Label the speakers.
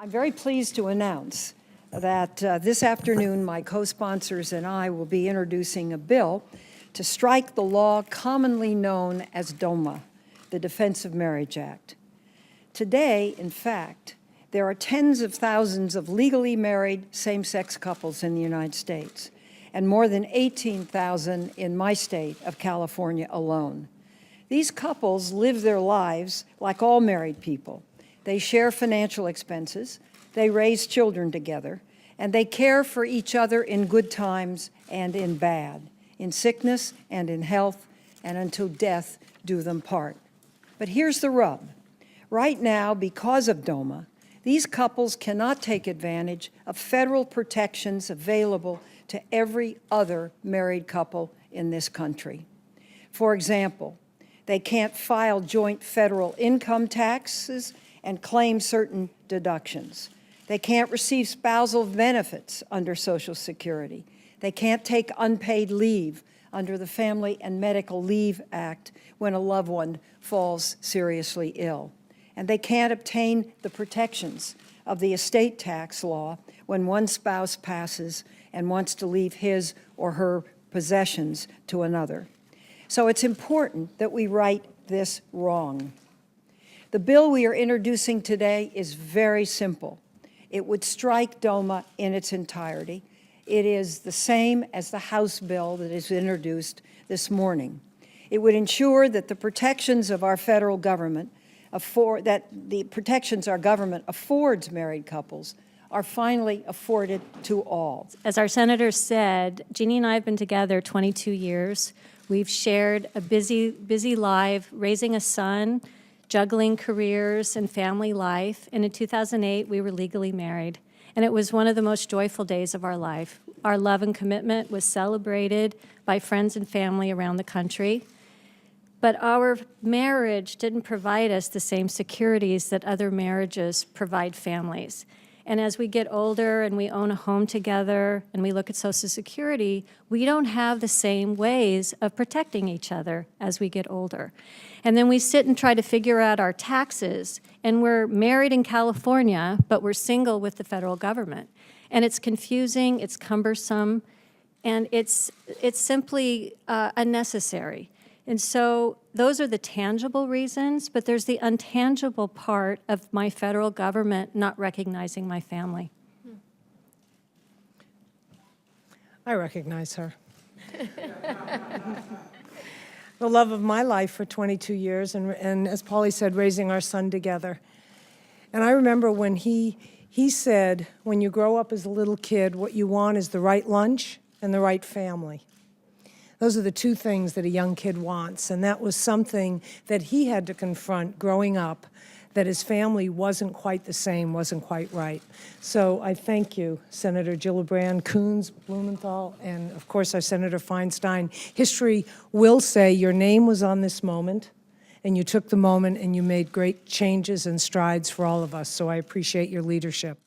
Speaker 1: I'm very pleased to announce that this afternoon my co-sponsors and I will be introducing a bill to strike the law commonly known as DOMA, the Defense of Marriage Act. Today, in fact, there are tens of thousands of legally married same-sex couples in the United States, and more than 18,000 in my state of California alone. These couples live their lives like all married people. They share financial expenses, they raise children together, and they care for each other in good times and in bad, in sickness and in health, and until death do them part. But here's the rub. Right now, because of DOMA, these couples cannot take advantage of federal protections available to every other married couple in this country. For example, they can't file joint federal income taxes and claim certain deductions. They can't receive spousal benefits under Social Security. They can't take unpaid leave under the Family and Medical Leave Act when a loved one falls seriously ill. And they can't obtain the protections of the estate tax law when one spouse passes and wants to leave his or her possessions to another. So it's important that we right this wrong. The bill we are introducing today is very simple. It would strike DOMA in its entirety. It is the same as the House bill that is introduced this morning. It would ensure that the protections of our federal government our government affords married couples are finally afforded to all.
Speaker 2: As our senator said, Jeanne and I have been together 22 years. We've shared a busy life, raising a son, juggling careers and family life, and in 2008, we were legally married. And it was one of the most joyful days of our life. Our love and commitment was celebrated by friends and family around the country. But our marriage didn't provide us the same securities that other marriages provide families. And as we get older and we own a home together and we look at Social Security, we don't have the same ways of protecting each other as we get older. And then we sit and try to figure out our taxes, and we're married in California, but we're single with the federal government. And it's confusing, it's cumbersome, and it's simply unnecessary. And so those are the tangible reasons, but there's the intangible part of my federal government not recognizing my family.
Speaker 3: I recognize her. The love of my life for 22 years, and as Pali said, raising our son together. And I remember when he said, when you grow up as a little kid, what you want is the right lunch and the right family. Those are the two things that a young kid wants, and that was something that he had to confront growing up, that his family wasn't quite the same, wasn't quite right. So I thank you, Senator Gillibrand, Coons, Blumenthal, and of course our Senator Feinstein. History will say your name was on this moment, and you took the moment and you made great changes and strides for all of us, so I appreciate your leadership.